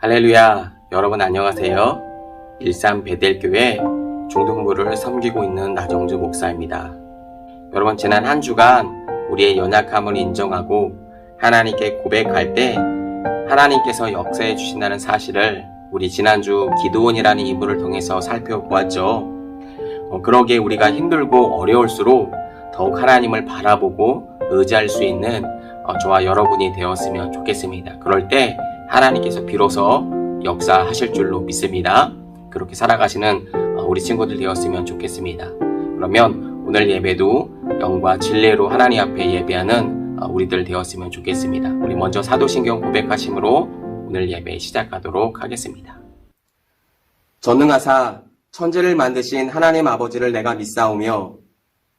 할렐루야, 여러분 안녕하세요. 일산 베델교회 중등부를 섬기고 있는 나정주 목사입니다. 여러분, 지난 한 주간 우리의 연약함을 인정하고 하나님께 고백할 때 하나님께서 역사해 주신다는 사실을 우리 지난주 기드온이라는 인물을 통해서 살펴보았죠. 그러기에 우리가 힘들고 어려울수록 더욱 하나님을 바라보고 의지할 수 있는 저와 여러분이 되었으면 좋겠습니다. 그럴 때 하나님께서 비로소 역사하실 줄로 믿습니다. 그렇게 살아가시는 우리 친구들 되었으면 좋겠습니다. 그러면 오늘 예배도 영과 진리로 하나님 앞에 예배하는 우리들 되었으면 좋겠습니다. 우리 먼저 사도신경 고백하심으로 오늘 예배 시작하도록 하겠습니다. 전능하사 천지를 만드신 하나님 아버지를 내가 믿사오며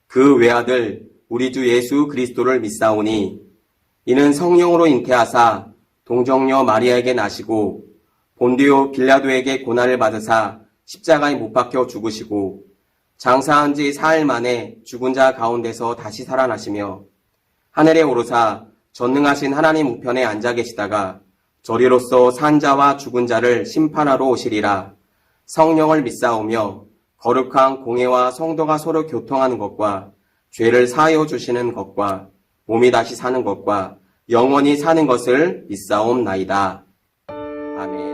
그 외아들 우리 주 예수 그리스도를 믿사오니 이는 성령으로 잉태하사 동정녀 마리아에게 나시고 본디오 빌라도에게 고난을 받으사 십자가에 못 박혀 죽으시고 장사한 지 사흘 만에 죽은 자 가운데서 다시 살아나시며 하늘에 오르사 전능하신 하나님 우편에 앉아 계시다가 저리로서 산 자와 죽은 자를 심판하러 오시리라. 성령을 믿사오며 거룩한 공회와 성도가 서로 교통하는 것과 죄를 사하여 주시는 것과 몸이 다시 사는 것과 영원히 사는 것을 믿사옵나이다. 아멘.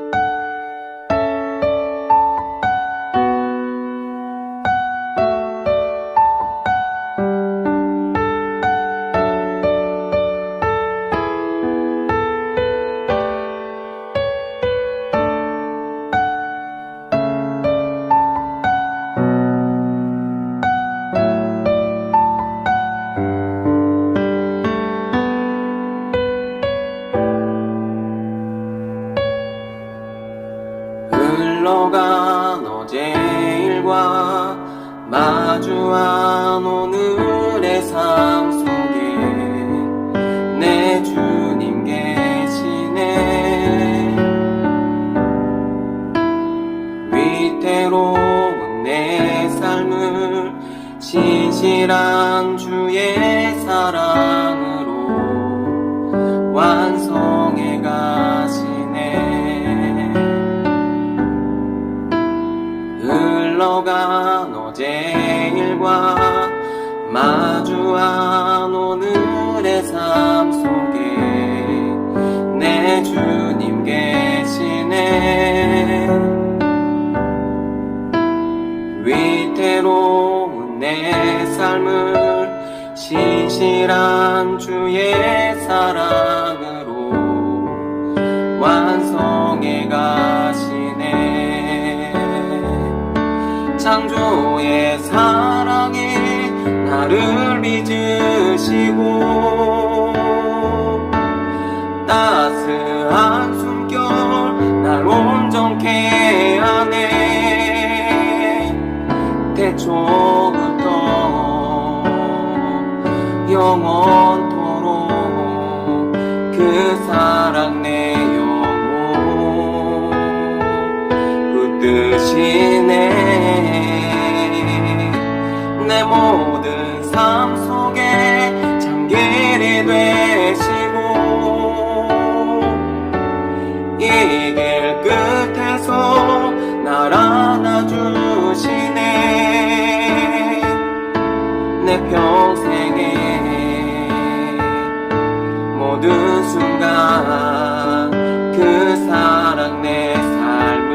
흘러간 어제 일과 마주한 오늘의 삶 속에 내 주님 계시네. 위태로운 내 삶을 신실한 주의 사랑으로 완성해 가시네. 흘러간 어제 일과 마주한 오늘의 삶 속에 내 주님 계시네. 위태로운 내 삶을 신실한 주의 사랑으로 완성해 가시네. 창조의 사랑이 나를 빚으시고 따스한 숨결 날 온전케 하네. 태초부터 영원토록 그 사랑 내 영혼 붙드시네. 내 모든 삶 속에 참길이 되시고 이 길 끝에서 날 안아주시네. 내 평생의 모든 순간 그 사랑 내 삶을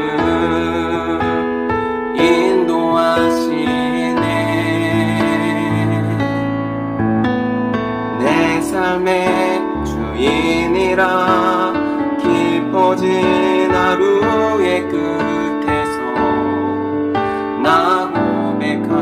인도하시네. 내 삶의 주인이라 깊어진 하루의 끝에서 나 고백하리라.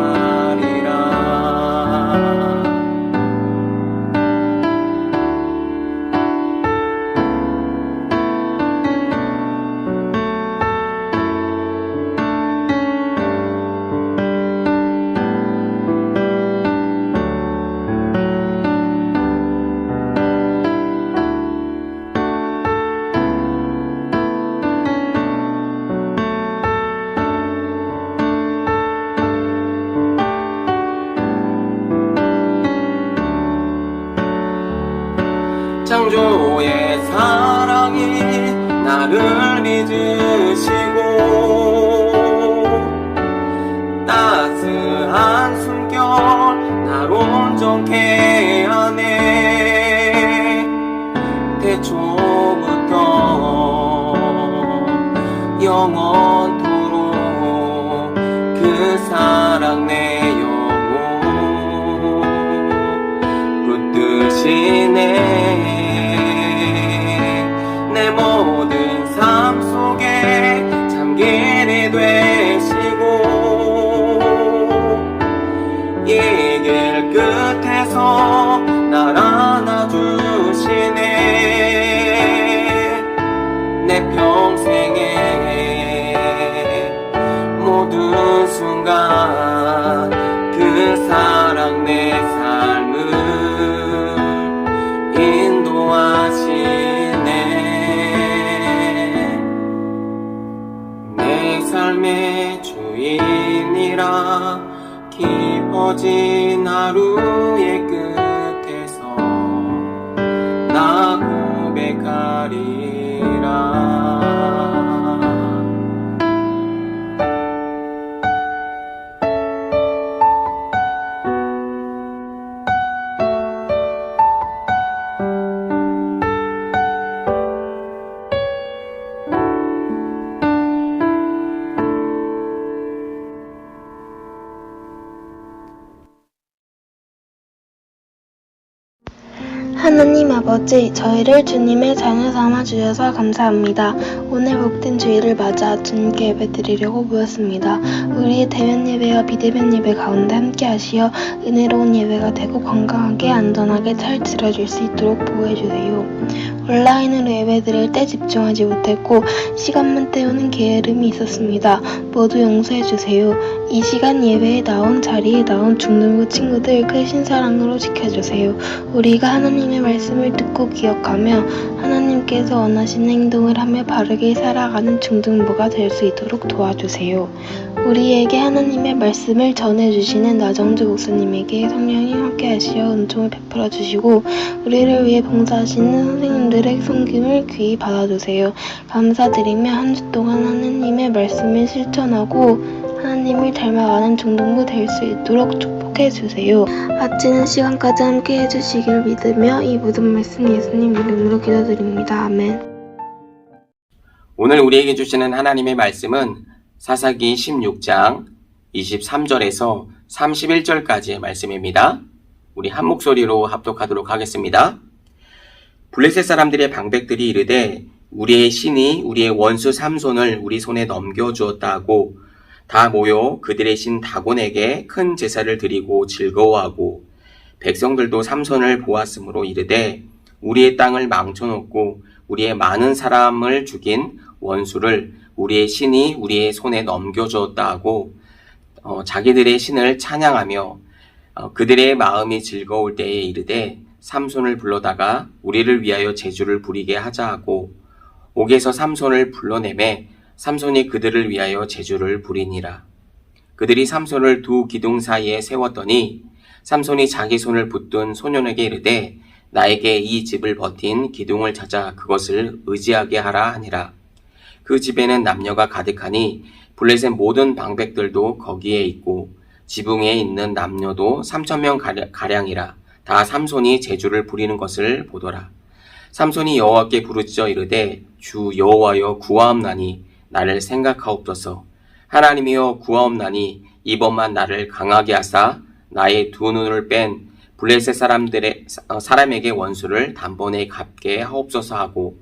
창조의 사랑이 나를 빚으시고 따스한 숨결 날 온전케 하네. 태초부터 영원토록 그 사랑 내 영혼 붙드시네. 내 모든 삶 속에 참길이 되시고 이 길 끝에서 날 안아주시네. 내 평생에 모든 순간 그 사랑 내 삶을 인도하시네. 내 삶의 주인이라 깊어진 하루의 끝에서 나 고백하리라. 하나님 아버지, 저희를 주님의 자녀 삼아 주셔서 감사합니다. 오늘 복된 주일을 맞아 주님께 예배드리려고 모였습니다. 우리의 대면 예배와 비대면 예배 가운데 함께 하시어 은혜로운 예배가 되고 건강하게 안전하게 잘 들어줄 수 있도록 보호해주세요. 온라인으로 예배드릴 때 집중하지 못했고 시간만 때우는 게으름이 있었습니다. 모두 용서해주세요. 이 시간 예배에 나온 자리에 나온 중등부 친구들 크신 사랑으로 지켜주세요. 우리가 하나님의 말씀을 듣고 기억하며 하나님께서 원하시는 행동을 하며 바르게 살아가는 중등부가 될 수 있도록 도와주세요. 우리에게 하나님의 말씀을 전해주시는 나정주 목사님에게 성령이 함께하시어 은총을 베풀어 주시고 우리를 위해 봉사하시는 선생님들의 섬김을 귀히 받아주세요. 감사드리며 한 주 동안 하나님의 말씀을 실천하고 하나님을 닮아가는 중등부 될 수 있도록 축복해주세요. 마치는 시간까지 함께 해주시기를 믿으며 이 모든 말씀 예수님 이름으로 기도드립니다. 아멘. 오늘 우리에게 주시는 하나님의 말씀은 사사기 16장 23절에서 31절까지의 말씀입니다. 우리 한 목소리로 합독하도록 하겠습니다. 블레셋 사람들의 방백들이 이르되 우리의 신이 우리의 원수 삼손을 우리 손에 넘겨주었다 하고 다 모여 그들의 신 다곤에게 큰 제사를 드리고 즐거워하고 백성들도 삼손을 보았으므로 이르되 우리의 땅을 망쳐놓고 우리의 많은 사람을 죽인 원수를 우리의 신이 우리의 손에 넘겨주었다 하고 자기들의 신을 찬양하며 그들의 마음이 즐거울 때에 이르되 삼손을 불러다가 우리를 위하여 제주를 부리게 하자 하고 옥에서 삼손을 불러내매 삼손이 그들을 위하여 제주를 부리니라. 그들이 삼손을 두 기둥 사이에 세웠더니 삼손이 자기 손을 붙든 소년에게 이르되 나에게 이 집을 버틴 기둥을 찾아 그것을 의지하게 하라 하니라. 그 집에는 남녀가 가득하니 블레셋 모든 방백들도 거기에 있고 지붕에 있는 남녀도 3,000명 가량이라. 다 삼손이 제주를 부리는 것을 보더라. 삼손이 여호와께 부르짖어 이르되 주 여호와여 구하옵나니 나를 생각하옵소서. 하나님이여 구하옵나니 이번만 나를 강하게 하사 나의 두 눈을 뺀 블레셋 사람에게 원수를 단번에 갚게 하옵소서 하고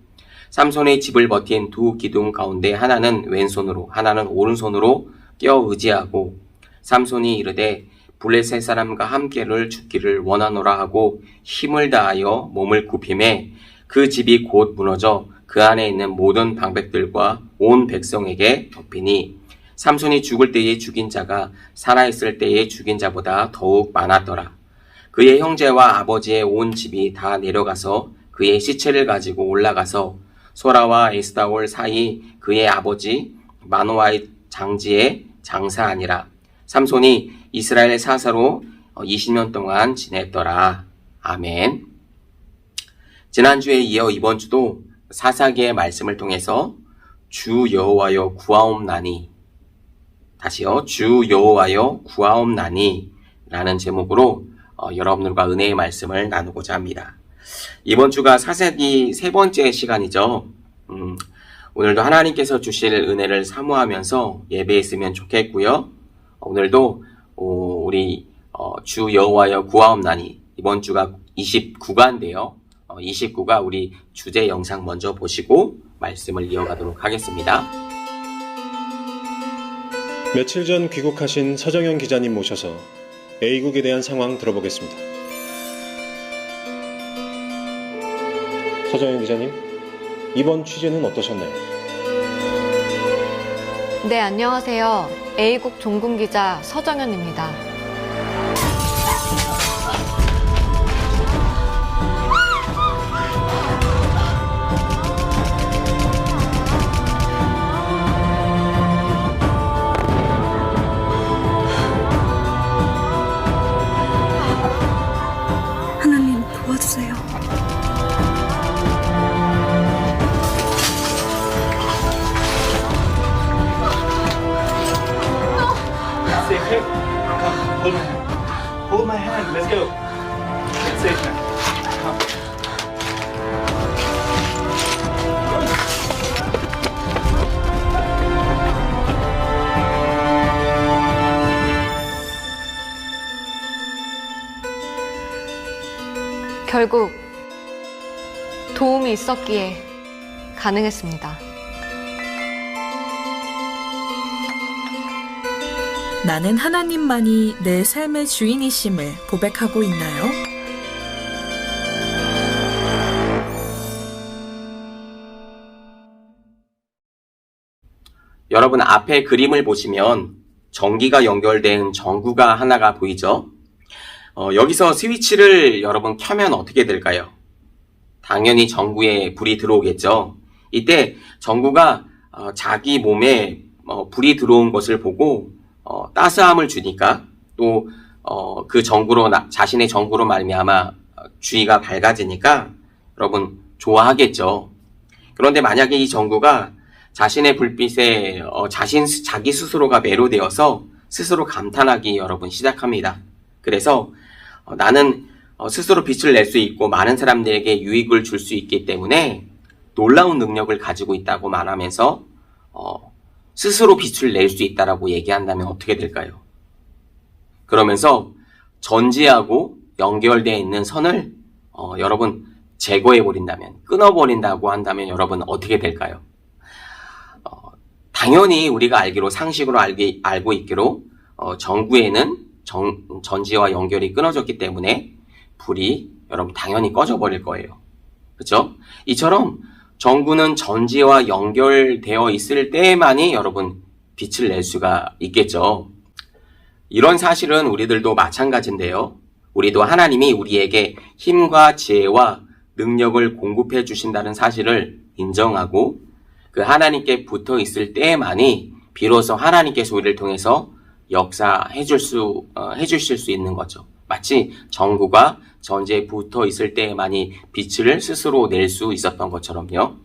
삼손의 집을 버틴 두 기둥 가운데 하나는 왼손으로 하나는 오른손으로 껴 의지하고 삼손이 이르되 블레셋 사람과 함께를 죽기를 원하노라 하고 힘을 다하여 몸을 굽히매 그 집이 곧 무너져 그 안에 있는 모든 방백들과 온 백성에게 덮이니 삼손이 죽을 때에 죽인 자가 살아있을 때에 죽인 자보다 더욱 많았더라. 그의 형제와 아버지의 온 집이 다 내려가서 그의 시체를 가지고 올라가서 소라와 에스다올 사이 그의 아버지 마노아의 장지에 장사하니라. 삼손이 이스라엘 사사로 20년 동안 지냈더라. 아멘. 지난주에 이어 이번 주도 사사기의 말씀을 통해서 주 여호와여 구하옵나니. 다시요. 주 여호와여 구하옵나니 라는 제목으로 여러분들과 은혜의 말씀을 나누고자 합니다. 이번 주가 사사기 세 번째 시간이죠. 오늘도 하나님께서 주실 은혜를 사모하면서 예배했으면 좋겠고요. 오늘도 우리 주 여호와여 구하옵나니, 이번 주가 29가인데요. 29가 우리 주제 영상 먼저 보시고 말씀을 이어가도록 하겠습니다. 며칠 전 귀국하신 서정현 기자님 모셔서 A국에 대한 상황 들어보겠습니다. 서정현 기자님, 이번 취재는 어떠셨나요? 네, 안녕하세요. A국 종군기자 서정현입니다. 하나님 도와주세요. Safe here. Come, hold my hand. Hold my hand. Let's go. It's safe now. Come. 결국 도움이 있었기에 가능했습니다. 나는 하나님만이 내 삶의 주인이심을 고백하고 있나요? 여러분, 앞에 그림을 보시면 전기가 연결된 전구가 하나가 보이죠? 여기서 스위치를 여러분 켜면 어떻게 될까요? 당연히 전구에 불이 들어오겠죠. 이때 전구가 자기 몸에 불이 들어온 것을 보고 따스함을 주니까 또 그 전구로 자신의 전구로 말미암아 주위가 밝아지니까 여러분 좋아하겠죠. 그런데 만약에 이 전구가 자신의 불빛에 자기 스스로가 매료되어서 스스로 감탄하기 여러분 시작합니다. 그래서 나는 스스로 빛을 낼 수 있고 많은 사람들에게 유익을 줄 수 있기 때문에 놀라운 능력을 가지고 있다고 말하면서 스스로 빛을 낼 수 있다라고 얘기한다면 어떻게 될까요? 그러면서 전지하고 연결되어 있는 선을 여러분 제거해버린다면, 끊어버린다고 한다면 여러분 어떻게 될까요? 당연히 우리가 알기로, 상식으로 알고 있기로 전구에는 전지와 연결이 끊어졌기 때문에 불이 여러분 당연히 꺼져버릴 거예요. 그렇죠? 이처럼 전구는 전지와 연결되어 있을 때만이 여러분 빛을 낼 수가 있겠죠. 이런 사실은 우리들도 마찬가지인데요. 우리도 하나님이 우리에게 힘과 지혜와 능력을 공급해 주신다는 사실을 인정하고 그 하나님께 붙어 있을 때만이 비로소 하나님께서 우리를 통해서 역사해 주실 수 있는 거죠. 마치 전구가 전지에 붙어 있을 때만이 빛을 스스로 낼 수 있었던 것처럼요.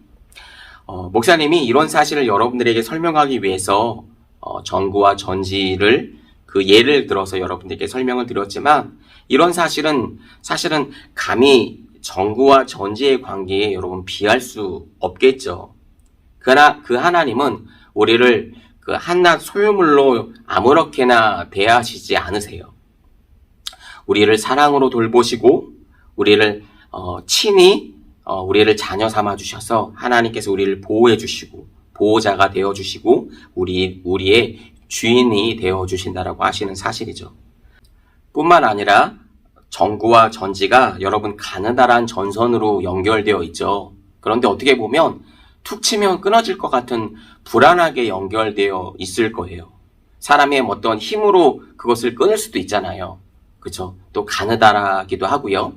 목사님이 이런 사실을 여러분들에게 설명하기 위해서 전구와 전지를 그 예를 들어서 여러분들께 설명을 드렸지만, 이런 사실은 감히 전구와 전지의 관계에 여러분 비할 수 없겠죠. 그러나 그 하나님은 우리를 그 한낱 소유물로 아무렇게나 대하시지 않으세요. 우리를 사랑으로 돌보시고 우리를 친히 우리를 자녀 삼아 주셔서 하나님께서 우리를 보호해 주시고 보호자가 되어 주시고 우리의 주인이 되어 주신다라고 하시는 사실이죠. 뿐만 아니라 전구와 전지가 여러분 가느다란 전선으로 연결되어 있죠. 그런데 어떻게 보면 툭 치면 끊어질 것 같은 불안하게 연결되어 있을 거예요. 사람의 어떤 힘으로 그것을 끊을 수도 있잖아요. 그렇죠? 또 가느다라기도 하고요.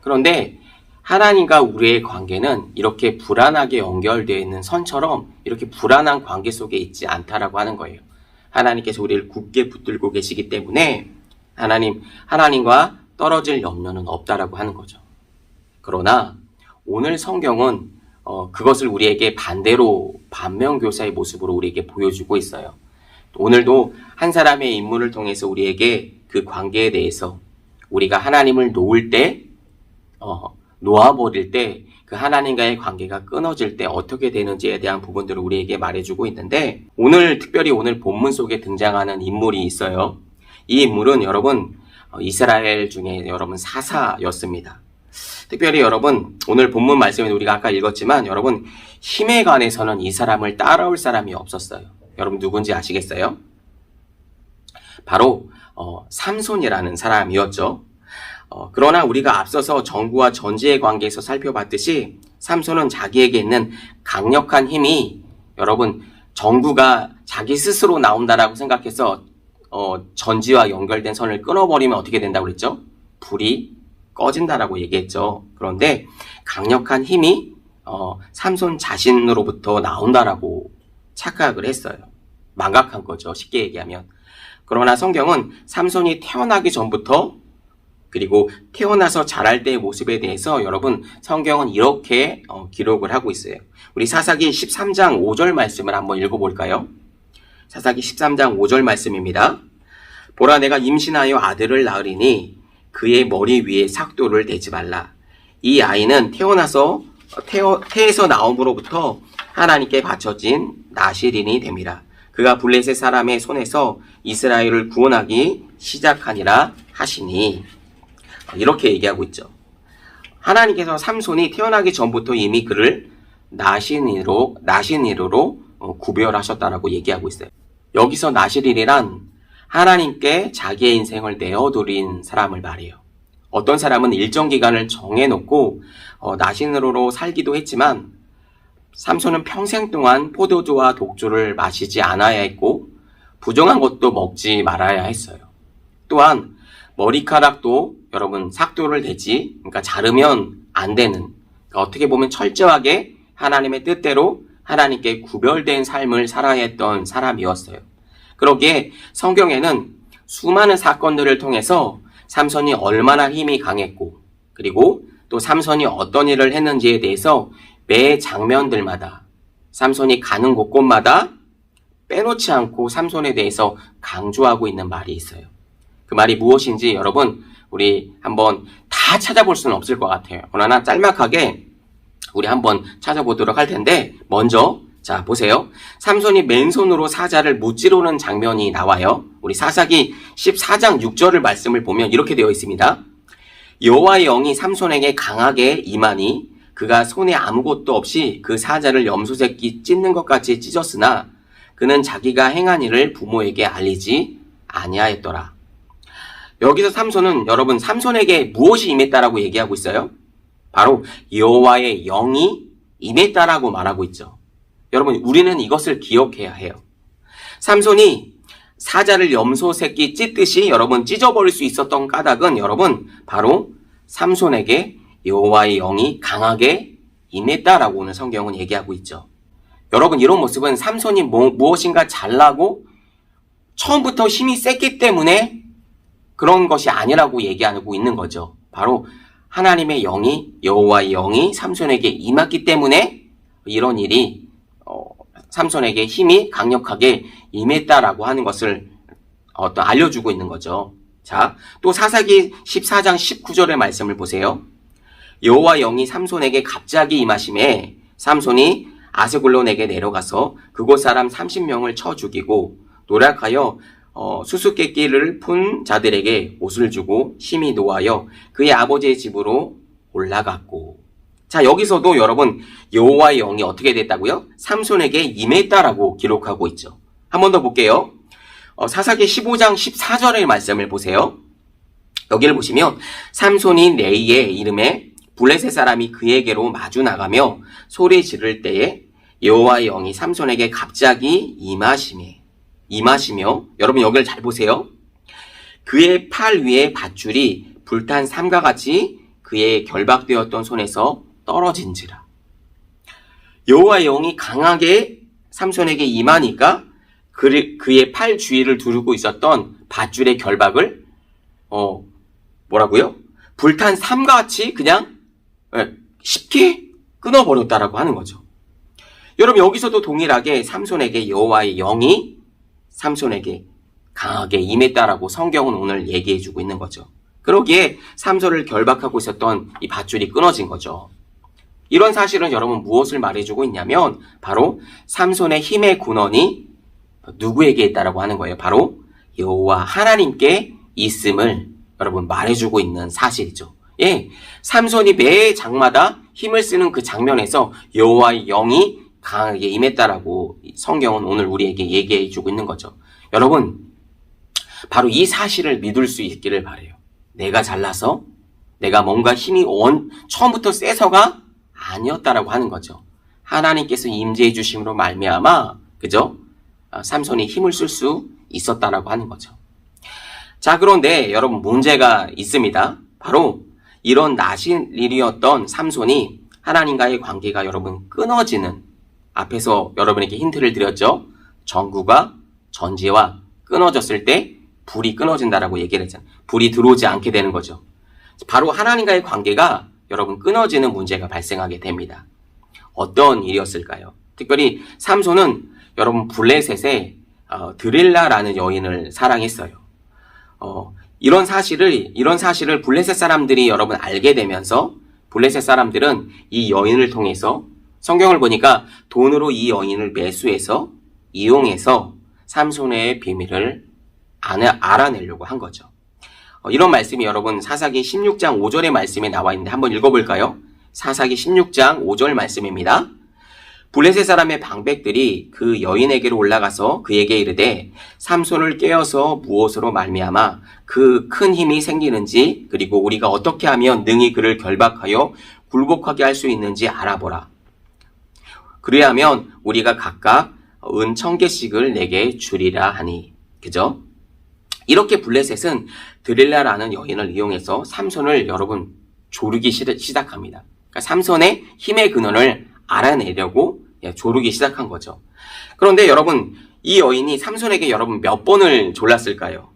그런데 하나님과 우리의 관계는 이렇게 불안하게 연결되어 있는 선처럼 이렇게 불안한 관계 속에 있지 않다라고 하는 거예요. 하나님께서 우리를 굳게 붙들고 계시기 때문에 하나님과 떨어질 염려는 없다라고 하는 거죠. 그러나 오늘 성경은 그것을 우리에게 반대로 반면교사의 모습으로 우리에게 보여주고 있어요. 오늘도 한 사람의 인물을 통해서 우리에게 그 관계에 대해서 우리가 하나님을 놓을 때, 놓아버릴 때, 그 하나님과의 관계가 끊어질 때 어떻게 되는지에 대한 부분들을 우리에게 말해주고 있는데, 특별히 오늘 본문 속에 등장하는 인물이 있어요. 이 인물은 여러분, 이스라엘 중에 여러분 사사였습니다. 특별히 여러분, 오늘 본문 말씀에 우리가 아까 읽었지만, 여러분, 힘에 관해서는 이 사람을 따라올 사람이 없었어요. 여러분 누군지 아시겠어요? 바로 삼손이라는 사람이었죠. 그러나 우리가 앞서서 정구와 전지의 관계에서 살펴봤듯이 삼손은 자기에게 있는 강력한 힘이 여러분 정구가 자기 스스로 나온다라고 생각해서 전지와 연결된 선을 끊어버리면 어떻게 된다고 그랬죠? 불이 꺼진다라고 얘기했죠. 그런데 강력한 힘이 삼손 자신으로부터 나온다라고 착각을 했어요. 망각한 거죠. 쉽게 얘기하면. 그러나 성경은 삼손이 태어나기 전부터 그리고 태어나서 자랄 때의 모습에 대해서 여러분 성경은 이렇게 기록을 하고 있어요. 우리 사사기 13장 5절 말씀을 한번 읽어볼까요? 사사기 13장 5절 말씀입니다. 보라 내가 임신하여 아들을 낳으리니 그의 머리 위에 삭도를 대지 말라. 이 아이는 태에서 나옴으로부터 하나님께 바쳐진 나실인이 됨이라. 그가 블레셋 사람의 손에서 이스라엘을 구원하기 시작하니라 하시니. 이렇게 얘기하고 있죠. 하나님께서 삼손이 태어나기 전부터 이미 그를 나신이로 구별하셨다라고 얘기하고 있어요. 여기서 나실인이란 하나님께 자기의 인생을 내어드린 사람을 말해요. 어떤 사람은 일정 기간을 정해놓고 나신으로 살기도 했지만 삼손은 평생 동안 포도주와 독주를 마시지 않아야 했고 부정한 것도 먹지 말아야 했어요. 또한 머리카락도 여러분 삭도를 대지, 그러니까 자르면 안 되는, 그러니까 어떻게 보면 철저하게 하나님의 뜻대로 하나님께 구별된 삶을 살아야 했던 사람이었어요. 그러기에 성경에는 수많은 사건들을 통해서 삼손이 얼마나 힘이 강했고 그리고 또 삼손이 어떤 일을 했는지에 대해서 매 장면들마다 삼손이 가는 곳곳마다 빼놓지 않고 삼손에 대해서 강조하고 있는 말이 있어요. 그 말이 무엇인지 여러분 우리 한번 다 찾아볼 수는 없을 것 같아요. 그러나 짤막하게 우리 한번 찾아보도록 할 텐데 먼저 자 보세요. 삼손이 맨손으로 사자를 무찌르는 장면이 나와요. 우리 사사기 14장 6절을 말씀을 보면 이렇게 되어 있습니다. 여호와의 영이 삼손에게 강하게 임하니 그가 손에 아무것도 없이 그 사자를 염소새끼 찢는 것 같이 찢었으나 그는 자기가 행한 일을 부모에게 알리지 아니하였더라. 여기서 삼손은 여러분 삼손에게 무엇이 임했다라고 얘기하고 있어요? 바로 여호와의 영이 임했다라고 말하고 있죠. 여러분 우리는 이것을 기억해야 해요. 삼손이 사자를 염소 새끼 찢듯이 여러분 찢어버릴 수 있었던 까닭은 여러분 바로 삼손에게 여호와의 영이 강하게 임했다라고 오늘 성경은 얘기하고 있죠. 여러분 이런 모습은 삼손이 무엇인가 잘나고 처음부터 힘이 셌기 때문에 그런 것이 아니라고 얘기하고 있는 거죠. 바로 하나님의 영이 여호와의 영이 삼손에게 임했기 때문에 이런 일이 삼손에게 힘이 강력하게 임했다라고 하는 것을 알려주고 있는 거죠. 자, 또 사사기 14장 19절의 말씀을 보세요. 여호와 영이 삼손에게 갑자기 임하심에 삼손이 아스글론에게 내려가서 그곳 사람 30명을 쳐 죽이고 노력하여 수수께끼를 푼 자들에게 옷을 주고 심히 노하여 그의 아버지의 집으로 올라갔고. 자, 여기서도 여러분 여호와의 영이 어떻게 됐다고요? 삼손에게 임했다라고 기록하고 있죠. 한 번 더 볼게요. 사사기 15장 14절의 말씀을 보세요. 여기를 보시면 삼손이 레이의 이름에 블레셋 사람이 그에게로 마주 나가며 소리 지를 때에 여호와의 영이 삼손에게 갑자기 임하시며 여러분 여기를 잘 보세요. 그의 팔 위에 밧줄이 불탄 삼과 같이 그의 결박되었던 손에서 떨어진지라. 여호와의 영이 강하게 삼손에게 임하니까 그의 팔 주위를 두르고 있었던 밧줄의 결박을 뭐라고요? 불탄 삼과 같이 그냥 쉽게 끊어버렸다라고 하는 거죠. 여러분 여기서도 동일하게 삼손에게 여호와의 영이 삼손에게 강하게 임했다라고 성경은 오늘 얘기해주고 있는 거죠. 그러기에 삼손을 결박하고 있었던 이 밧줄이 끊어진 거죠. 이런 사실은 여러분 무엇을 말해주고 있냐면 바로 삼손의 힘의 근원이 누구에게 있다라고 하는 거예요. 바로 여호와 하나님께 있음을 여러분 말해주고 있는 사실이죠. 예, 삼손이 매 장마다 힘을 쓰는 그 장면에서 여호와의 영이 강하게 임했다라고 성경은 오늘 우리에게 얘기해주고 있는 거죠. 여러분 바로 이 사실을 믿을 수 있기를 바라요. 내가 잘나서 내가 뭔가 힘이 처음부터 세서가 아니었다라고 하는 거죠. 하나님께서 임재해 주심으로 말미암아 그죠? 삼손이 힘을 쓸 수 있었다라고 하는 거죠. 자, 그런데 여러분 문제가 있습니다. 바로 이런 나실일이었던 삼손이 하나님과의 관계가 여러분 끊어지는, 앞에서 여러분에게 힌트를 드렸죠. 전구가 전지와 끊어졌을 때 불이 끊어진다라고 얘기를 했잖아요. 불이 들어오지 않게 되는 거죠. 바로 하나님과의 관계가 여러분 끊어지는 문제가 발생하게 됩니다. 어떤 일이었을까요? 특별히 삼손은 여러분 블레셋의 드릴라라는 여인을 사랑했어요. 이런 사실을 블레셋 사람들이 여러분 알게 되면서 블레셋 사람들은 이 여인을 통해서 성경을 보니까 돈으로 이 여인을 매수해서 이용해서 삼손의 비밀을 알아내려고 한 거죠. 이런 말씀이 여러분 사사기 16장 5절의 말씀에 나와 있는데 한번 읽어볼까요? 사사기 16장 5절 말씀입니다. 블레셋 사람의 방백들이 그 여인에게로 올라가서 그에게 이르되 삼손을 깨어서 무엇으로 말미암아 그 큰 힘이 생기는지 그리고 우리가 어떻게 하면 능히 그를 결박하여 굴복하게 할 수 있는지 알아보라. 그리하면 우리가 각각 은 1,000개씩을 내게 주리라 하니. 그죠? 이렇게 블레셋은 드릴라라는 여인을 이용해서 삼손을 여러분 조르기 시작합니다. 그러니까 삼손의 힘의 근원을 알아내려고 조르기 시작한 거죠. 그런데 여러분 이 여인이 삼손에게 여러분 몇 번을 졸랐을까요?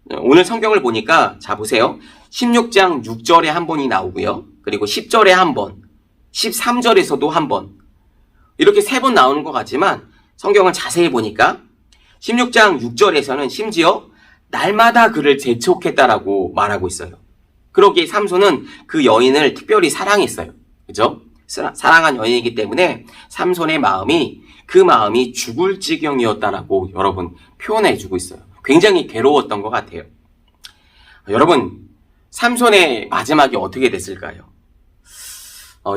오늘 성경을 보니까 자 보세요. 16장 6절에 한 번이 나오고요. 그리고 10절에 한 번, 13절에서도 한 번. 이렇게 3번 나오는 것 같지만 성경을 자세히 보니까 16장 6절에서는 심지어 날마다 그를 재촉했다라고 말하고 있어요. 그러기에 삼손은 그 여인을 특별히 사랑했어요. 그죠? 사랑한 여인이기 때문에 삼손의 마음이 그 마음이 죽을 지경이었다라고 여러분 표현해주고 있어요. 굉장히 괴로웠던 것 같아요. 여러분 삼손의 마지막이 어떻게 됐을까요?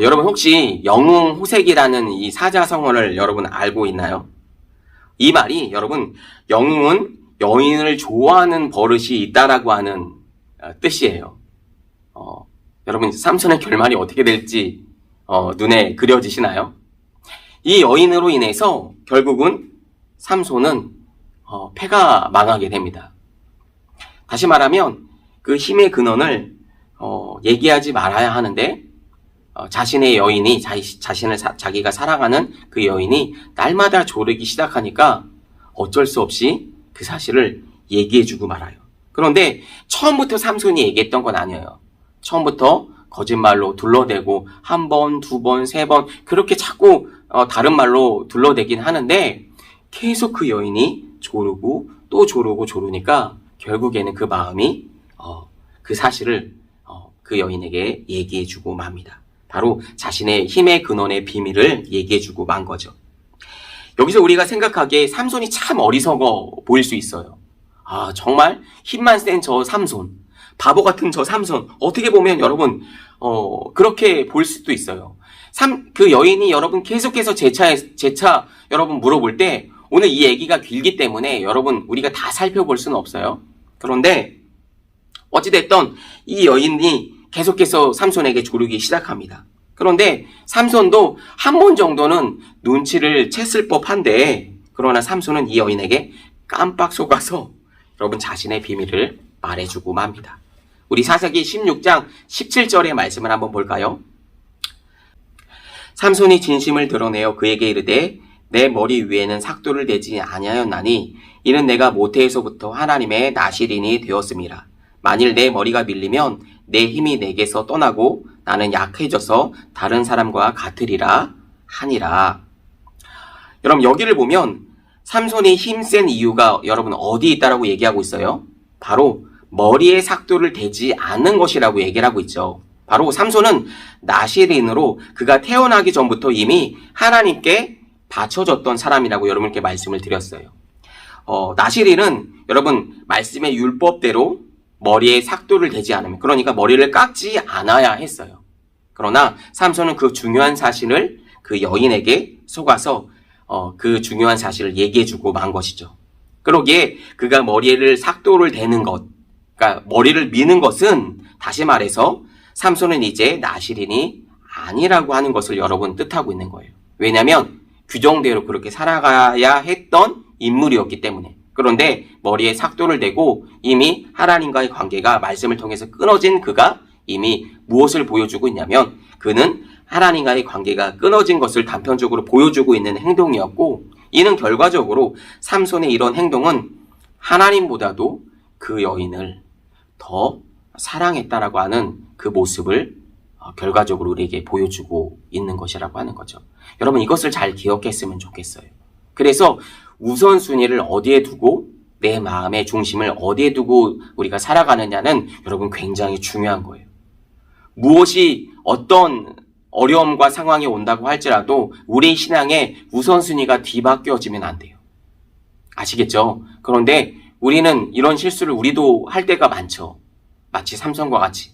여러분 혹시 영웅 호색이라는 이 사자성어를 여러분 알고 있나요? 이 말이 여러분 영웅은 여인을 좋아하는 버릇이 있다라고 하는 뜻이에요. 여러분 삼손의 결말이 어떻게 될지 눈에 그려지시나요? 이 여인으로 인해서 결국은 삼손은 패가 망하게 됩니다. 다시 말하면 그 힘의 근원을 얘기하지 말아야 하는데 자신의 여인이 자기가 사랑하는 그 여인이 날마다 조르기 시작하니까 어쩔 수 없이 그 사실을 얘기해주고 말아요. 그런데 처음부터 삼손이 얘기했던 건 아니에요. 처음부터 거짓말로 둘러대고 한 번, 두 번, 세 번 그렇게 자꾸 다른 말로 둘러대긴 하는데 계속 그 여인이 조르고 또 조르니까 결국에는 그 마음이 그 사실을 그 여인에게 얘기해주고 맙니다. 바로 자신의 힘의 근원의 비밀을 얘기해주고 만 거죠. 여기서 우리가 생각하기에 삼손이 참 어리석어 보일 수 있어요. 정말 힘만 센 저 삼손, 바보 같은 저 삼손, 어떻게 보면 여러분 그렇게 볼 수도 있어요. 그 여인이 여러분 계속해서 재차 여러분 물어볼 때 오늘 이 얘기가 길기 때문에 여러분 우리가 다 살펴볼 수는 없어요. 그런데 어찌됐든 이 여인이 계속해서 삼손에게 조르기 시작합니다. 그런데 삼손도 한 번 정도는 눈치를 챘을 법한데 그러나 삼손은 이 여인에게 깜빡 속아서 여러분 자신의 비밀을 말해주고 맙니다. 우리 사사기 16장 17절의 말씀을 한번 볼까요? 삼손이 진심을 드러내어 그에게 이르되 내 머리 위에는 삭도를 대지 아니하였나니 이는 내가 모태에서부터 하나님의 나실인이 되었음이라. 만일 내 머리가 밀리면 내 힘이 내게서 떠나고 나는 약해져서 다른 사람과 같으리라 하니라. 여러분 여기를 보면 삼손이 힘센 이유가 여러분 어디 있다라고 얘기하고 있어요? 바로 머리에 삭도를 대지 않는 것이라고 얘기를 하고 있죠. 바로 삼손은 나시린으로 그가 태어나기 전부터 이미 하나님께 바쳐졌던 사람이라고 여러분께 말씀을 드렸어요. 나시린은 여러분 말씀의 율법대로 머리에 삭도를 대지 않으면, 그러니까 머리를 깎지 않아야 했어요. 그러나 삼손은 그 중요한 사실을 그 여인에게 속아서 그 중요한 사실을 얘기해주고 만 것이죠. 그러기에 그가 머리를 삭도를 대는 것, 그러니까 머리를 미는 것은 다시 말해서 삼손은 이제 나시린이 아니라고 하는 것을 여러분 뜻하고 있는 거예요. 왜냐하면 규정대로 그렇게 살아가야 했던 인물이었기 때문에. 그런데 머리에 삭도를 대고 이미 하나님과의 관계가 말씀을 통해서 끊어진 그가 이미 무엇을 보여주고 있냐면 그는 하나님과의 관계가 끊어진 것을 단편적으로 보여주고 있는 행동이었고, 이는 결과적으로 삼손의 이런 행동은 하나님보다도 그 여인을 더 사랑했다라고 하는 그 모습을 결과적으로 우리에게 보여주고 있는 것이라고 하는 거죠. 여러분 이것을 잘 기억했으면 좋겠어요. 그래서 우선순위를 어디에 두고 내 마음의 중심을 어디에 두고 우리가 살아가느냐는 여러분 굉장히 중요한 거예요. 무엇이 어떤 어려움과 상황이 온다고 할지라도 우리 신앙의 우선순위가 뒤바뀌어지면 안 돼요. 아시겠죠? 그런데 우리는 이런 실수를 우리도 할 때가 많죠. 마치 삼손과 같이.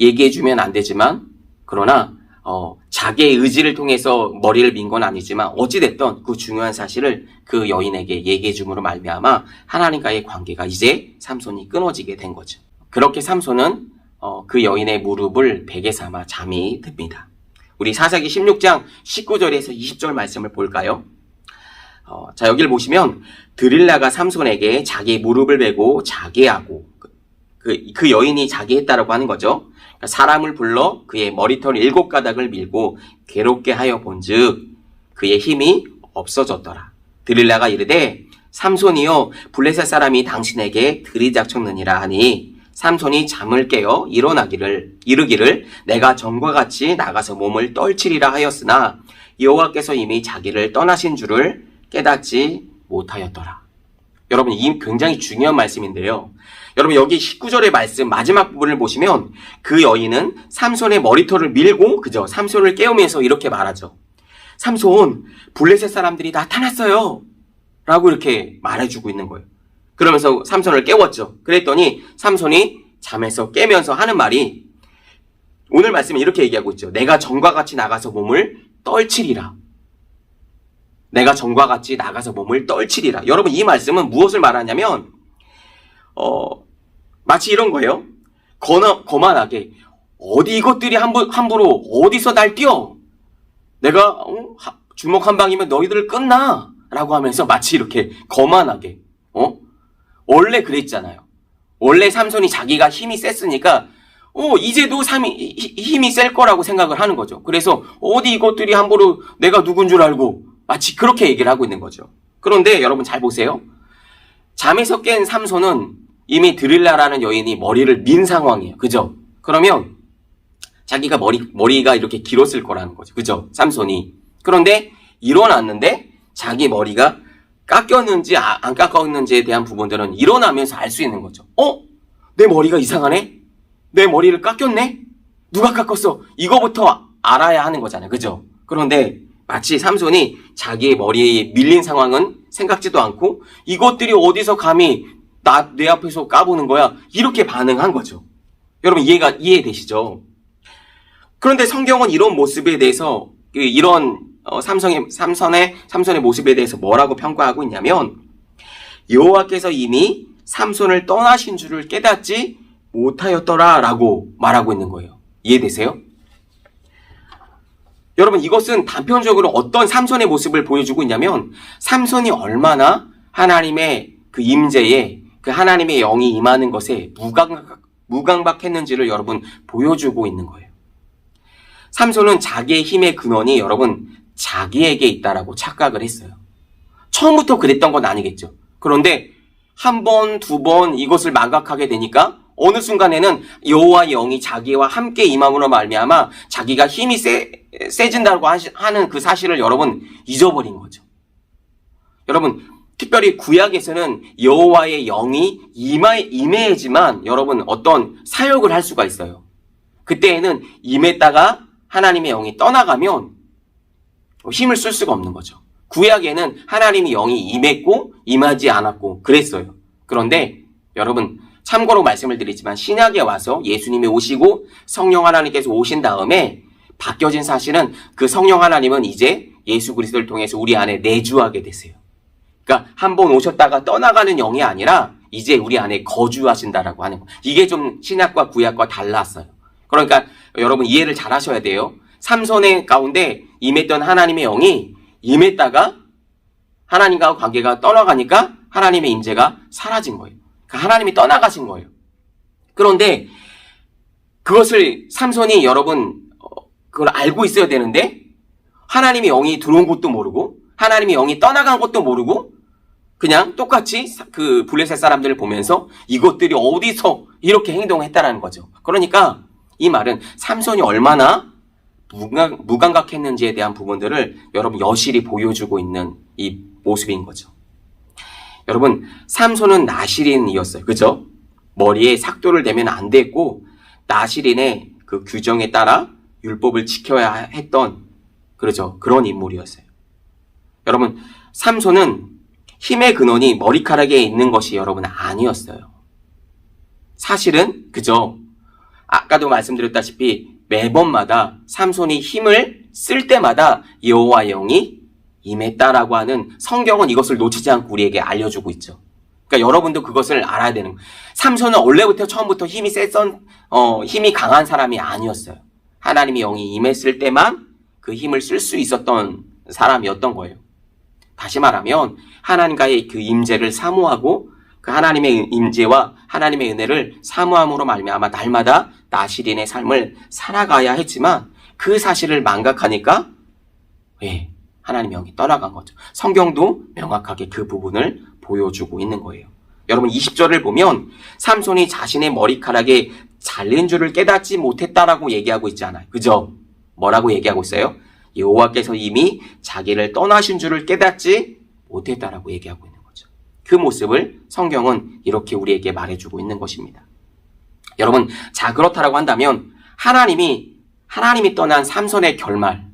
얘기해주면 안 되지만, 그러나 자기의 의지를 통해서 머리를 민 건 아니지만 어찌됐든 그 중요한 사실을 그 여인에게 얘기해줌으로 말미암아 하나님과의 관계가 이제 삼손이 끊어지게 된 거죠. 그렇게 삼손은 그 여인의 무릎을 베개 삼아 잠이 듭니다. 우리 사사기 16장 19절에서 20절 말씀을 볼까요? 자, 여기를 보시면 드릴라가 삼손에게 자기 무릎을 베고 자게 하고, 그 여인이 자게 했다라고 하는 거죠. 사람을 불러 그의 머리털 7가닥을 밀고 괴롭게 하여 본즉 그의 힘이 없어졌더라. 드릴라가 이르되 삼손이여 블레셋 사람이 당신에게 들이닥쳤느니라 하니 삼손이 잠을 깨어 이르기를 내가 전과 같이 나가서 몸을 떨치리라 하였으나 여호와께서 이미 자기를 떠나신 줄을 깨닫지 못하였더라. 여러분 이 굉장히 중요한 말씀인데요. 여러분 여기 19절의 말씀 마지막 부분을 보시면 그 여인은 삼손의 머리털을 밀고 그죠? 삼손을 깨우면서 이렇게 말하죠. 삼손, 블레셋 사람들이 나타났어요 라고 이렇게 말해주고 있는 거예요. 그러면서 삼손을 깨웠죠. 그랬더니 삼손이 잠에서 깨면서 하는 말이, 오늘 말씀에 이렇게 얘기하고 있죠. 내가 전과 같이 나가서 몸을 떨치리라. 내가 전과 같이 나가서 몸을 떨치리라. 여러분 이 말씀은 무엇을 말하냐면 마치 이런 거예요. 거만하게 어디 이것들이 함부로 어디서 날 뛰어. 내가 주먹 한 방이면 너희들을 끝나 라고 하면서 마치 이렇게 거만하게 원래 그랬잖아요. 원래 삼손이 자기가 힘이 셌으니까 이제도 힘이 셀 거라고 생각을 하는 거죠. 그래서 어디 이것들이 함부로 내가 누군 줄 알고 마치 그렇게 얘기를 하고 있는 거죠. 그런데 여러분 잘 보세요. 잠에서 깬 삼손은 이미 드릴라라는 여인이 머리를 민 상황이에요. 그죠? 그러면 자기가 머리가 이렇게 길었을 거라는 거죠. 그죠? 삼손이. 그런데 일어났는데 자기 머리가 깎였는지 안 깎였는지에 대한 부분들은 일어나면서 알 수 있는 거죠. 내 머리가 이상하네? 내 머리를 깎였네? 누가 깎았어? 이거부터 알아야 하는 거잖아요. 그죠? 그런데 마치 삼손이 자기의 머리에 밀린 상황은 생각지도 않고 이것들이 어디서 감히 내 앞에서 까보는 거야? 이렇게 반응한 거죠. 여러분 이해되시죠? 그런데 성경은 이런 모습에 대해서 이런 삼손의 모습에 대해서 뭐라고 평가하고 있냐면 여호와께서 이미 삼손을 떠나신 줄을 깨닫지 못하였더라 라고 말하고 있는 거예요. 이해되세요? 여러분 이것은 단편적으로 어떤 삼손의 모습을 보여주고 있냐면 삼손이 얼마나 하나님의 그 임재에 그 하나님의 영이 임하는 것에 무강박했는지를 여러분 보여주고 있는 거예요. 삼손은 자기의 힘의 근원이 여러분 자기에게 있다라고 착각을 했어요. 처음부터 그랬던 건 아니겠죠. 그런데 한 번, 두 번 이것을 망각하게 되니까 어느 순간에는 여호와의 영이 자기와 함께 임함으로 말미암아 자기가 힘이 세진다고 하는 그 사실을 여러분 잊어버린 거죠. 여러분 특별히 구약에서는 여호와의 영이 임해야지만 여러분 어떤 사역을 할 수가 있어요. 그때에는 임했다가 하나님의 영이 떠나가면 힘을 쓸 수가 없는 거죠. 구약에는 하나님의 영이 임했고 임하지 않았고 그랬어요. 그런데 여러분 참고로 말씀을 드리지만 신약에 와서 예수님이 오시고 성령 하나님께서 오신 다음에 바뀌어진 사실은 그 성령 하나님은 이제 예수 그리스도를 통해서 우리 안에 내주하게 됐어요. 그러니까 한번 오셨다가 떠나가는 영이 아니라 이제 우리 안에 거주하신다라고 하는 거. 이게 좀 신약과 구약과 달랐어요. 그러니까 여러분 이해를 잘 하셔야 돼요. 삼손의 가운데 임했던 하나님의 영이 임했다가 하나님과 관계가 떠나가니까 하나님의 임재가 사라진 거예요. 그러니까 하나님이 떠나가신 거예요. 그런데 그것을 삼손이 여러분 그걸 알고 있어야 되는데 하나님의 영이 들어온 것도 모르고 하나님의 영이 떠나간 것도 모르고 그냥 똑같이 그 블레셋 사람들을 보면서 이것들이 어디서 이렇게 행동했다라는 거죠. 그러니까 이 말은 삼손이 얼마나 무감각했는지에 대한 부분들을 여러분 여실히 보여주고 있는 이 모습인 거죠. 여러분 삼손은 나실인이었어요. 그죠? 머리에 삭도를 대면 안 됐고 나실인의 그 규정에 따라 율법을 지켜야 했던 그렇죠. 그런 인물이었어요. 여러분 삼손은 힘의 근원이 머리카락에 있는 것이 여러분 아니었어요. 사실은 그죠? 아까도 말씀드렸다시피 매번마다 삼손이 힘을 쓸 때마다 여호와의 영이 임했다라고 하는 성경은 이것을 놓치지 않고 우리에게 알려주고 있죠. 그러니까 여러분도 그것을 알아야 되는 거예요. 삼손은 원래부터 처음부터 힘이 강한 사람이 아니었어요. 하나님의 영이 임했을 때만 그 힘을 쓸 수 있었던 사람이었던 거예요. 다시 말하면 하나님과의 그 임재를 사모하고 그 하나님의 임재와 하나님의 은혜를 사모함으로 말미암아 날마다 나실인의 삶을 살아가야 했지만 그 사실을 망각하니까 하나님의 영이 떠나간 거죠. 성경도 명확하게 그 부분을 보여주고 있는 거예요. 여러분 20절을 보면 삼손이 자신의 머리카락에 잘린 줄을 깨닫지 못했다라고 얘기하고 있지 않아요. 그죠? 뭐라고 얘기하고 있어요? 여호와께서 이미 자기를 떠나신 줄을 깨닫지 못했다라고 얘기하고 있는 거죠. 그 모습을 성경은 이렇게 우리에게 말해주고 있는 것입니다. 여러분, 자 그렇다라고 한다면 하나님이 떠난 삼손의 결말,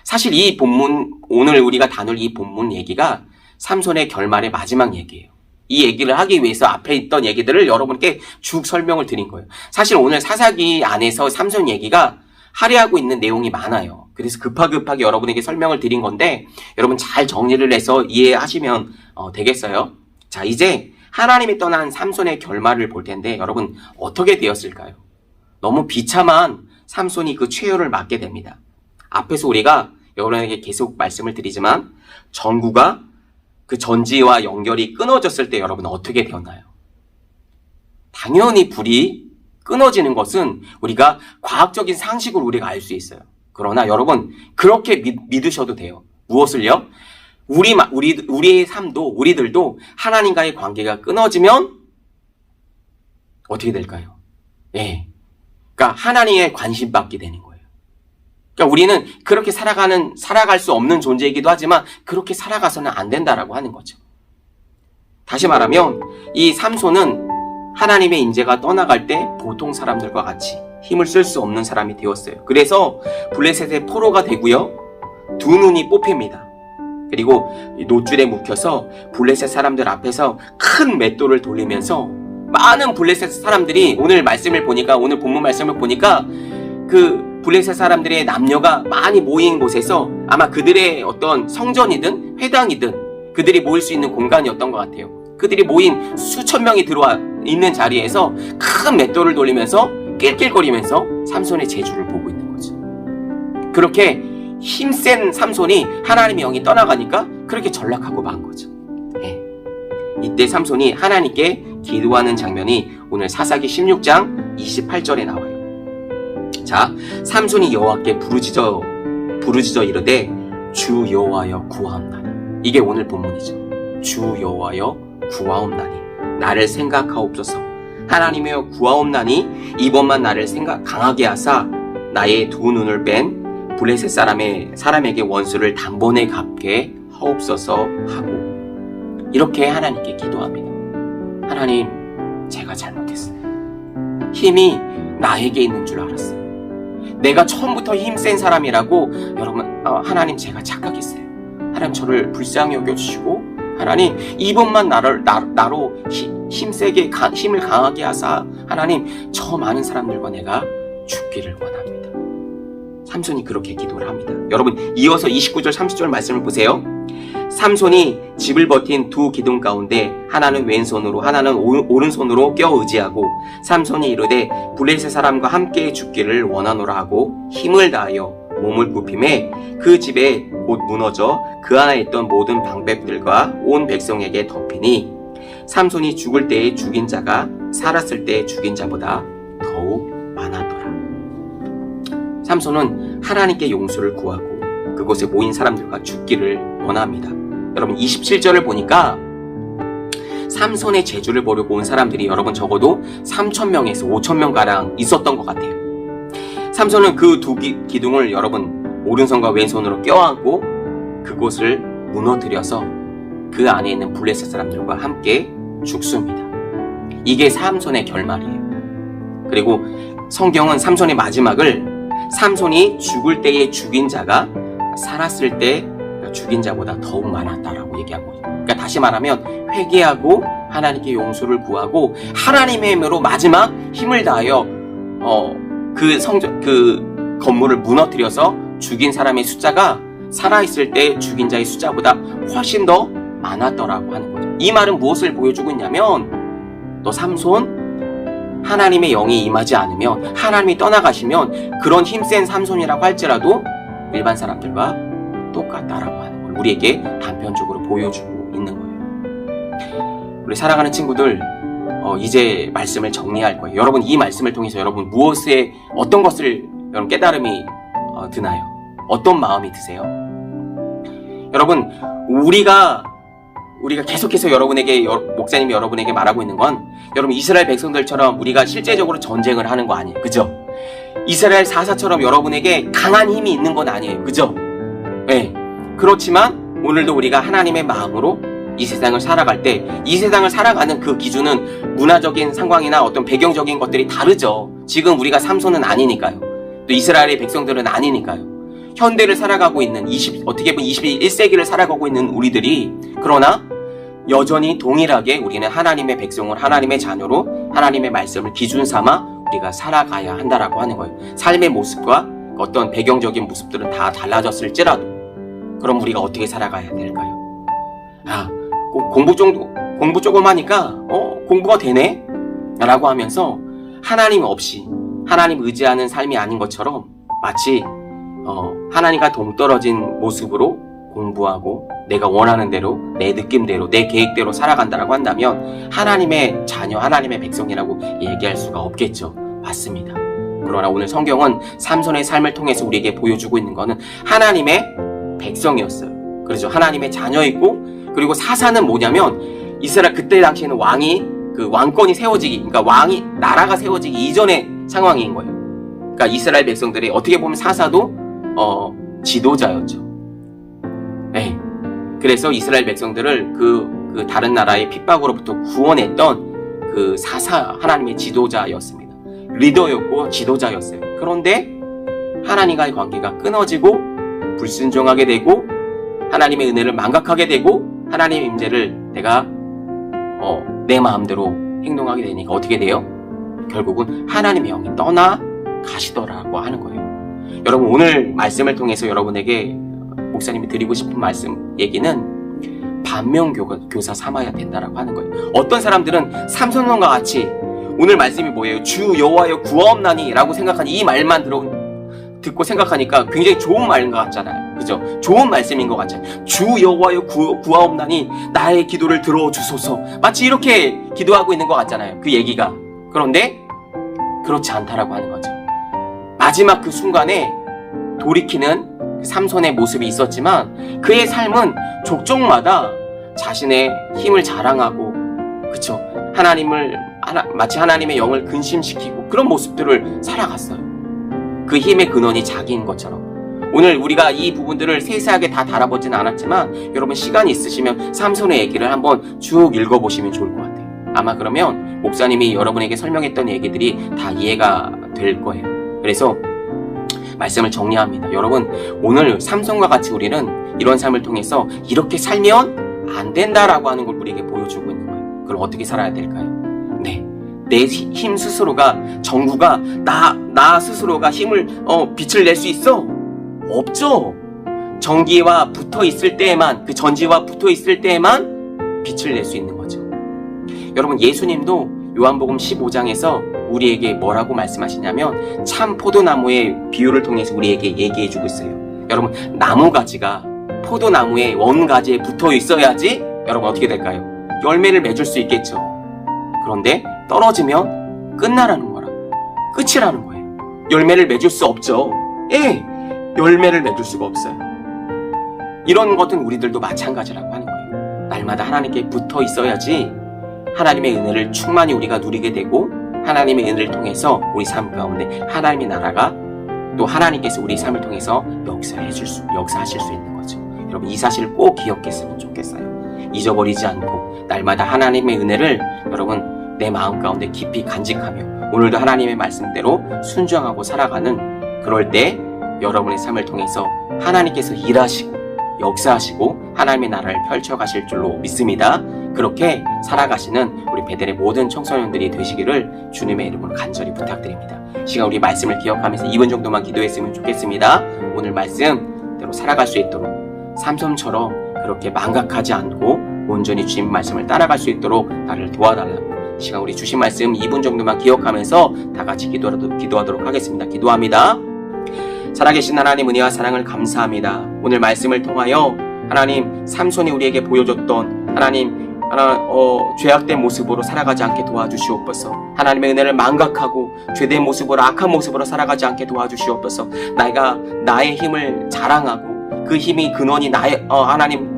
사실 이 본문 오늘 우리가 다룰 이 본문 얘기가 삼손의 결말의 마지막 얘기예요. 이 얘기를 하기 위해서 앞에 있던 얘기들을 여러분께 쭉 설명을 드린 거예요. 사실 오늘 사사기 안에서 삼손 얘기가 할애하고 있는 내용이 많아요. 그래서 급하게 여러분에게 설명을 드린 건데 여러분 잘 정리를 해서 이해하시면 되겠어요. 자, 이제 하나님이 떠난 삼손의 결말을 볼 텐데 여러분 어떻게 되었을까요? 너무 비참한 삼손이 그 최후를 맞게 됩니다. 앞에서 우리가 여러분에게 계속 말씀을 드리지만 전구가 그 전지와 연결이 끊어졌을 때 여러분 어떻게 되었나요? 당연히 불이 끊어지는 것은 우리가 과학적인 상식으로 우리가 알 수 있어요. 그러나 여러분 그렇게 믿으셔도 돼요. 무엇을요? 우리의 삶도 우리들도 하나님과의 관계가 끊어지면 어떻게 될까요? 그러니까 하나님의 관심 받게 되는 거예요. 그러니까 우리는 그렇게 살아갈 수 없는 존재이기도 하지만 그렇게 살아가서는 안 된다라고 하는 거죠. 다시 말하면 이 삼손은 하나님의 임재가 떠나갈 때 보통 사람들과 같이 힘을 쓸 수 없는 사람이 되었어요. 그래서 블레셋의 포로가 되고요. 두 눈이 뽑힙니다. 그리고 노줄에 묵혀서 블레셋 사람들 앞에서 큰 맷돌을 돌리면서 많은 블레셋 사람들이 오늘 본문 말씀을 보니까 그 블레셋 사람들의 남녀가 많이 모인 곳에서 아마 그들의 어떤 성전이든 회당이든 그들이 모일 수 있는 공간이었던 것 같아요. 그들이 모인 수천 명이 들어와 있는 자리에서 큰 맷돌을 돌리면서 낄낄거리면서 삼손의 재주를 보고 있는 거죠. 그렇게 힘센 삼손이 하나님의 영이 떠나가니까 그렇게 전락하고 만 거죠. 이때 삼손이 하나님께 기도하는 장면이 오늘 사사기 16장 28절에 나와요. 자, 삼손이 여호와께 부르짖어 이르되 주 여호와여 구하옵나니. 이게 오늘 본문이죠. 주 여호와여 구하옵나니 나를 생각하옵소서. 하나님이여 구하옵나니 이번만 나를 강하게 하사 나의 두 눈을 뺀 블레셋 사람에게 원수를 단번에 갚게 하옵소서 하고 이렇게 하나님께 기도합니다. 하나님, 제가 잘못했어요. 힘이 나에게 있는 줄 알았어요. 내가 처음부터 힘센 사람이라고 하나님 제가 착각했어요. 하나님 저를 불쌍히 여겨주시고 하나님 이번만 나로 힘을 강하게 하사 하나님 저 많은 사람들과 내가 죽기를 원합니다. 삼손이 그렇게 기도를 합니다. 여러분 이어서 29절 30절 말씀을 보세요. 삼손이 집을 버틴 두 기둥 가운데 하나는 왼손으로 하나는 오른손으로 껴 의지하고 삼손이 이르되 블레셋 사람과 함께 죽기를 원하노라 하고 힘을 다하여 몸을 굽힘에 그 집에 곧 무너져 그 안에 있던 모든 방백들과 온 백성에게 덮이니 삼손이 죽을 때에 죽인 자가 살았을 때에 죽인 자보다 더욱 많았더라. 삼손은 하나님께 용서를 구하고 그곳에 모인 사람들과 죽기를 원합니다. 여러분 27절을 보니까 삼손의 재주를 보려고 온 사람들이 여러분 적어도 3,000명에서 5,000명가량 있었던 것 같아요. 삼손은 그 두 기둥을 여러분 오른손과 왼손으로 껴안고 그곳을 무너뜨려서 그 안에 있는 블레셋 사람들과 함께 죽습니다. 이게 삼손의 결말이에요. 그리고 성경은 삼손의 마지막을 삼손이 죽을 때에 죽인 자가 살았을 때 죽인 자보다 더욱 많았다라고 얘기하고 있어요. 그러니까 다시 말하면 회개하고 하나님께 용서를 구하고 하나님의 힘으로 마지막 힘을 다하여 그 건물을 무너뜨려서 죽인 사람의 숫자가 살아있을 때 죽인 자의 숫자보다 훨씬 더 많았더라고 하는 거죠. 이 말은 무엇을 보여주고 있냐면 너 삼손 하나님의 영이 임하지 않으면 하나님이 떠나가시면 그런 힘센 삼손이라고 할지라도 일반 사람들과 똑같다라고 하는 걸 우리에게 단편적으로 보여주고 있는 거예요. 우리 사랑하는 친구들 이제 말씀을 정리할 거예요. 여러분 이 말씀을 통해서 여러분 어떤 것을 여러분 깨달음이 드나요? 어떤 마음이 드세요? 여러분 우리가 계속해서 목사님이 여러분에게 말하고 있는 건 여러분 이스라엘 백성들처럼 우리가 실제적으로 전쟁을 하는 거 아니에요. 그죠? 이스라엘 사사처럼 여러분에게 강한 힘이 있는 건 아니에요. 그죠? 네. 그렇지만 오늘도 우리가 하나님의 마음으로 이 세상을 살아갈 때 이 세상을 살아가는 그 기준은 문화적인 상황이나 어떤 배경적인 것들이 다르죠. 지금 우리가 삼손은 아니니까요. 또 이스라엘의 백성들은 아니니까요. 현대를 살아가고 있는 어떻게 보면 21세기를 살아가고 있는 우리들이 그러나 여전히 동일하게 우리는 하나님의 백성을 하나님의 자녀로 하나님의 말씀을 기준 삼아 우리가 살아가야 한다라고 하는 거예요. 삶의 모습과 어떤 배경적인 모습들은 다 달라졌을지라도 그럼 우리가 어떻게 살아가야 될까요? 공부 조금 하니까 공부가 되네? 라고 하면서 하나님 없이 하나님 의지하는 삶이 아닌 것처럼 마치 하나님과 동떨어진 모습으로 공부하고 내가 원하는 대로 내 느낌대로 내 계획대로 살아간다라고 한다면 하나님의 자녀 하나님의 백성이라고 얘기할 수가 없겠죠. 맞습니다. 그러나 오늘 성경은 삼손의 삶을 통해서 우리에게 보여주고 있는 것은 하나님의 백성이었어요. 그렇죠. 하나님의 자녀이고 그리고 사사는 뭐냐면 이스라엘 그때 당시에는 왕권이 세워지기 그러니까 나라가 세워지기 이전의 상황인 거예요. 그러니까 이스라엘 백성들이 어떻게 보면 사사도 지도자였죠. 네. 그래서 이스라엘 백성들을 그 다른 나라의 핍박으로부터 구원했던 그 사사 하나님의 지도자였습니다. 리더였고 지도자였어요. 그런데 하나님과의 관계가 끊어지고 불순종하게 되고 하나님의 은혜를 망각하게 되고 하나님의 임재를 내가 내 마음대로 행동하게 되니까 어떻게 돼요? 결국은 하나님의 영이 떠나 가시더라고 하는 거예요. 여러분 오늘 말씀을 통해서 여러분에게 목사님이 드리고 싶은 얘기는 반면교사 삼아야 된다라고 하는 거예요. 어떤 사람들은 삼손과 같이 오늘 말씀이 뭐예요? 주 여호와여 구하옵나니 라고 생각하니 이 말만 듣고 생각하니까 굉장히 좋은 말인 것 같잖아요. 그죠? 좋은 말씀인 것 같잖아요. 주 여호와여 구하옵나니 나의 기도를 들어주소서. 마치 이렇게 기도하고 있는 것 같잖아요. 그 얘기가. 그런데 그렇지 않다라고 하는 거죠. 마지막 그 순간에 돌이키는 삼손의 모습이 있었지만 그의 삶은 족족마다 자신의 힘을 자랑하고 그쵸? 하나님을 마치 하나님의 영을 근심시키고 그런 모습들을 살아갔어요. 그 힘의 근원이 자기인 것처럼. 오늘 우리가 이 부분들을 세세하게 다 다뤄보지는 않았지만 여러분 시간이 있으시면 삼손의 얘기를 한번 쭉 읽어보시면 좋을 것 같아요. 아마 그러면 목사님이 여러분에게 설명했던 얘기들이 다 이해가 될 거예요. 그래서 말씀을 정리합니다. 여러분, 오늘 삼손과 같이 우리는 이런 삶을 통해서 이렇게 살면 안 된다라고 하는 걸 우리에게 보여주고 있는 거예요. 그럼 어떻게 살아야 될까요? 네, 내 힘 스스로가, 정부가 나 스스로가 힘을 빛을 낼 수 있어? 없죠. 전기와 붙어 있을 때에만, 그 전지와 붙어 있을 때에만 빛을 낼 수 있는 거죠. 여러분, 예수님도 요한복음 15장에서 우리에게 뭐라고 말씀하시냐면 참 포도나무의 비유를 통해서 우리에게 얘기해주고 있어요. 여러분, 나무가지가 포도나무의 원가지에 붙어 있어야지 여러분 어떻게 될까요? 열매를 맺을 수 있겠죠. 그런데 떨어지면 끝나라는 거라, 끝이라는 거예요. 열매를 맺을 수 없죠. 예, 열매를 맺을 수가 없어요. 이런 것은 우리들도 마찬가지라고 하는 거예요. 날마다 하나님께 붙어 있어야지 하나님의 은혜를 충만히 우리가 누리게 되고 하나님의 은혜를 통해서 우리 삶 가운데 하나님의 나라가 또 하나님께서 우리 삶을 통해서 역사하실 수 있는 거죠. 여러분, 이 사실을 꼭 기억했으면 좋겠어요. 잊어버리지 않고 날마다 하나님의 은혜를 여러분 내 마음 가운데 깊이 간직하며 오늘도 하나님의 말씀대로 순종하고 살아가는, 그럴 때 여러분의 삶을 통해서 하나님께서 일하시고 역사하시고 하나님의 나라를 펼쳐가실 줄로 믿습니다. 그렇게 살아가시는 우리 베델의 모든 청소년들이 되시기를 주님의 이름으로 간절히 부탁드립니다. 시간 우리 말씀을 기억하면서 2분 정도만 기도했으면 좋겠습니다. 오늘 말씀대로 살아갈 수 있도록 삼손처럼 그렇게 망각하지 않고 온전히 주님 말씀을 따라갈 수 있도록 나를 도와달라고, 시간 우리 주신 말씀 2분 정도만 기억하면서 다 같이 기도하도록 하겠습니다. 기도합니다. 살아계신 하나님, 은혜와 사랑을 감사합니다. 오늘 말씀을 통하여 하나님, 삼손이 우리에게 보여줬던 하나님 죄악된 모습으로 살아가지 않게 도와주시옵소서. 하나님의 은혜를 망각하고 죄된 모습으로, 악한 모습으로 살아가지 않게 도와주시옵소서. 내가 나의 힘을 자랑하고 그 힘이 근원이 하나님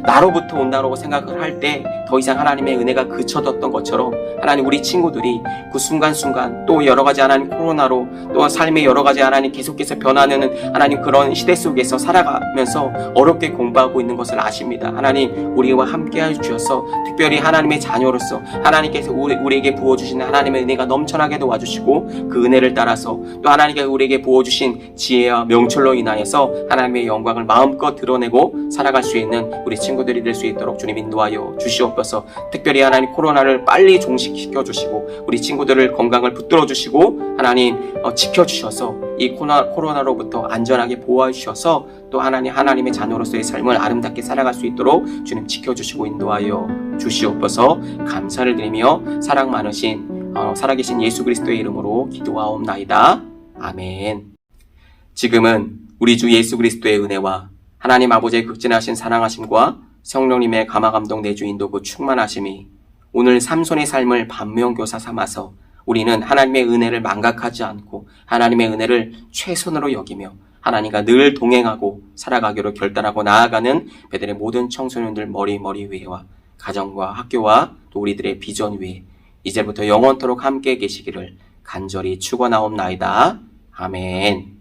나로부터 온다고 생각을 할 때 더 이상 하나님의 은혜가 그쳐졌던 것처럼 하나님, 우리 친구들이 그 순간순간 또 여러 가지 하나님 코로나로 또 삶의 여러 가지 하나님 계속해서 변화하는 하나님 그런 시대 속에서 살아가면서 어렵게 공부하고 있는 것을 아십니다. 하나님, 우리와 함께 해주셔서 특별히 하나님의 자녀로서 하나님께서 우리에게 부어주시는 하나님의 은혜가 넘쳐나게 도와주시고 그 은혜를 따라서 또 하나님께서 우리에게 부어주신 지혜와 명철로 인하여서 하나님의 영광을 마음껏 드러내고 살아갈 수 있는 우리 친구들이 될 수 있도록 주님 인도하여 주시옵소서. 특별히 하나님 코로나를 빨리 종식시켜 주시고 우리 친구들을 건강을 붙들어 주시고 하나님 지켜주셔서 이 코로나로부터 안전하게 보호해 주셔서 또 하나님의 자녀로서의 삶을 아름답게 살아갈 수 있도록 주님 지켜주시고 인도하여 주시옵소서. 감사를 드리며 사랑 많으신 살아계신 예수 그리스도의 이름으로 기도하옵나이다. 아멘. 지금은 우리 주 예수 그리스도의 은혜와 하나님 아버지의 극진하신 사랑하심과 성령님의 감화감동 내주 인도고 충만하심이 오늘 삼손의 삶을 반면교사 삼아서 우리는 하나님의 은혜를 망각하지 않고 하나님의 은혜를 최선으로 여기며 하나님과 늘 동행하고 살아가기로 결단하고 나아가는 베델의 모든 청소년들 머리 위에와 가정과 학교와 또 우리들의 비전 위에 이제부터 영원토록 함께 계시기를 간절히 축원하옵나이다. 아멘.